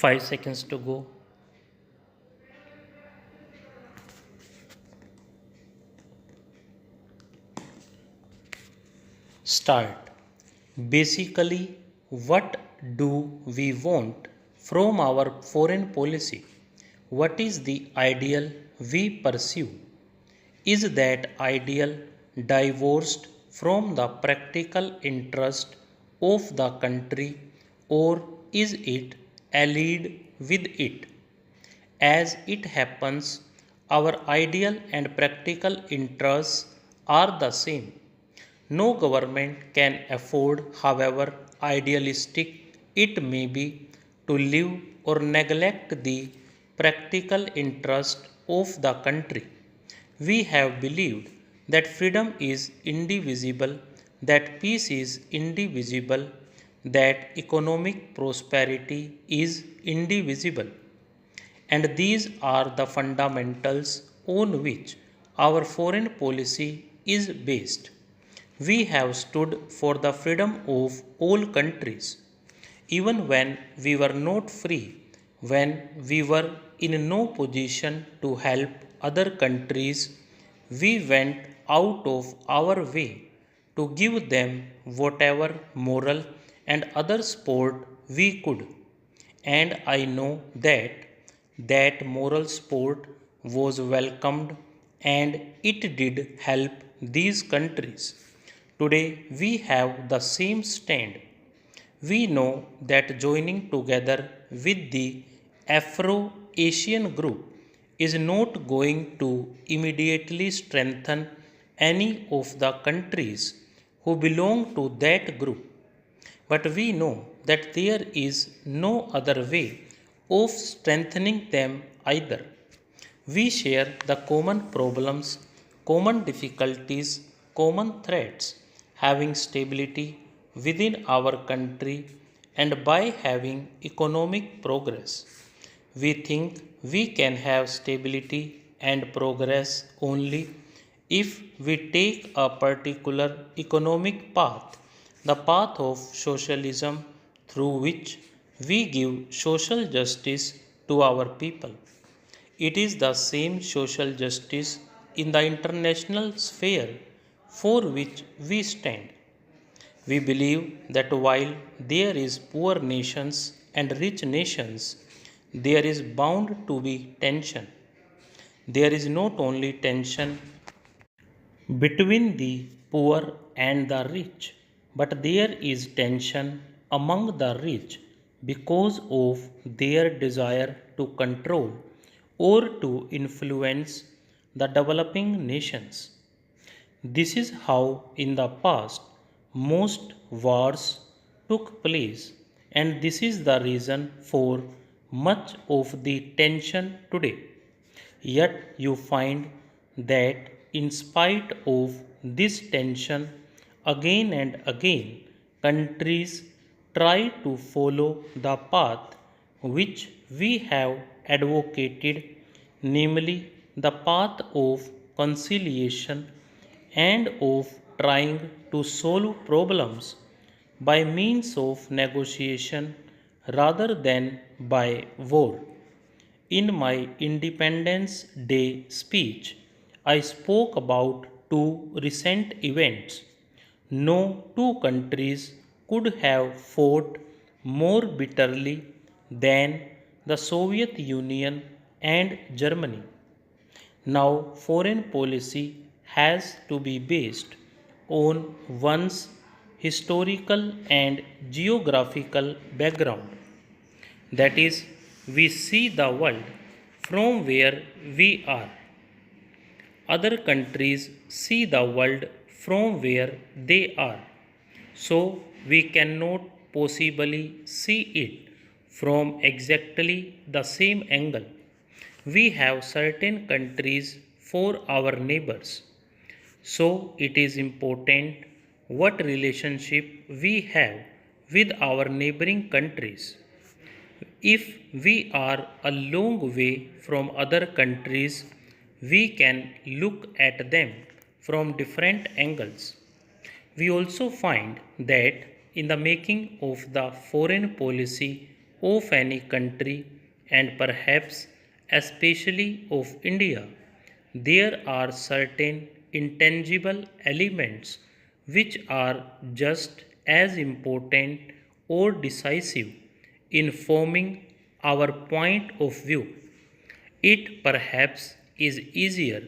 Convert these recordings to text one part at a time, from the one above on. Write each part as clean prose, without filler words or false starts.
5 seconds to go. Start. Basically, what do we want from our foreign policy? What is the ideal we pursue? Is that ideal divorced from the practical interest of the country, or is it allied with it? As it happens, our ideal and practical interests are the same. No government can afford, however idealistic it may be, to live or neglect the practical interest of the country. We have believed that freedom is indivisible, that peace is indivisible, that economic prosperity is indivisible. And these are the fundamentals on which our foreign policy is based. We have stood for the freedom of all countries, even when we were not free, when we were in no position to help other countries. We went out of our way to give them whatever moral and other support we could. And I know that moral support was welcomed and it did help these countries. Today we have the same stand. We know that joining together with the Afro Asian group is not going to immediately strengthen any of the countries who belong to that group. But we know that there is no other way of strengthening them either. We share the common problems, common difficulties, common threats, having stability within our country and by having economic progress. We think we can have stability and progress only if we take a particular economic path, the path of socialism, through which we give social justice to our people. It is the same social justice in the international sphere for which we stand. We believe that while there is poor nations and rich nations, there is bound to be tension. There is not only tension between the poor and the rich, but there is tension among the rich because of their desire to control or to influence the developing nations. This is how, in the past, most wars took place, and this is the reason for much of the tension today. Yet you find that, in spite of this tension, again and again, countries try to follow the path which we have advocated, namely the path of conciliation and of trying to solve problems by means of negotiation rather than by war. In my Independence Day speech, I spoke about two recent events. No two countries could have fought more bitterly than the Soviet Union and Germany. Now, foreign policy has to be based on one's historical and geographical background. That is, we see the world from where we are. Other countries see the world from where they are. So we cannot possibly see it from exactly the same angle. We have certain countries for our neighbors. So it is important what relationship we have with our neighboring countries. If we are a long way from other countries, we can look at them from different angles. We also find that in the making of the foreign policy, of any country and perhaps especially of India, there are certain intangible elements which are just as important or decisive in forming our point of view. It perhaps is easier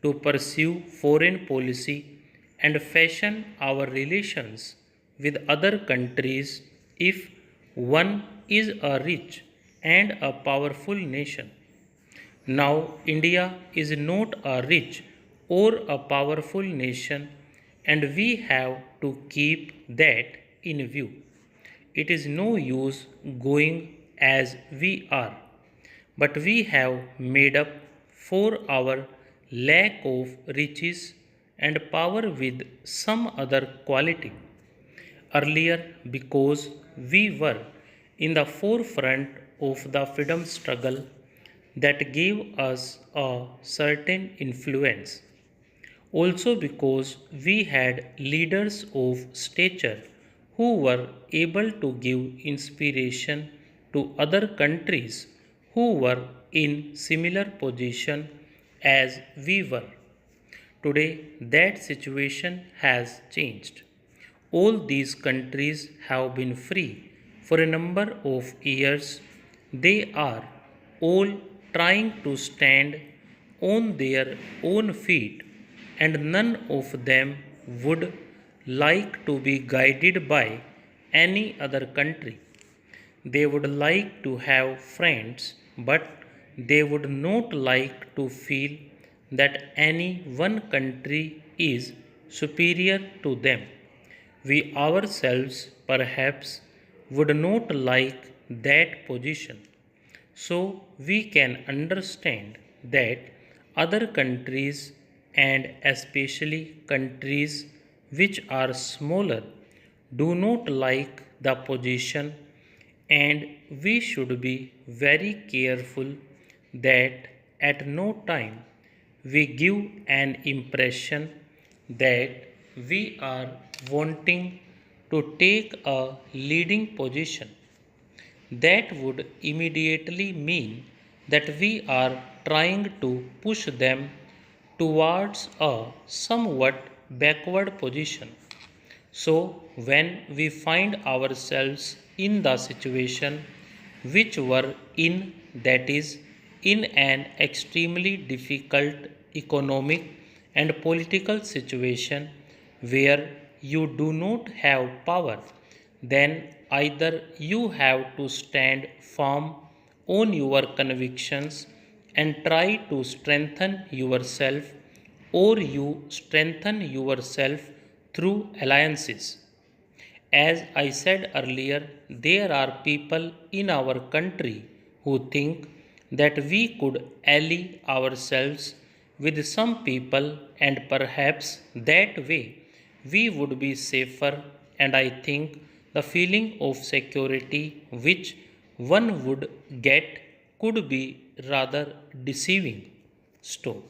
to pursue foreign policy and fashion our relations with other countries if one is a rich and a powerful nation. Now, India is not a rich or a powerful nation, and we have to keep that in view. It is no use going as we are, but we have made up for our lack of riches and power with some other quality. Earlier, because we were in the forefront of the freedom struggle that gave us a certain influence. Also, because we had leaders of stature who were able to give inspiration to other countries who were in similar position as we were. Today, that situation has changed. All these countries have been free for a number of years. They are all trying to stand on their own feet, and none of them would like to be guided by any other country. They would like to have friends, but they would not like to feel that any one country is superior to them. We ourselves perhaps would not like that position. So we can understand that other countries, and especially countries which are smaller, do not like the position, and we should be very careful that at no time we give an impression that we are wanting to take a leading position. That would immediately mean that we are trying to push them towards a somewhat backward position. So, when we find ourselves in the situation which were in, that is, in an extremely difficult economic and political situation where you do not have power, then either you have to stand firm on your convictions and try to strengthen yourself, or you strengthen yourself through alliances. As I said earlier, there are people in our country who think that we could ally ourselves with some people, and perhaps that way we would be safer, and I think the feeling of security which one would get could be rather deceiving. Stop.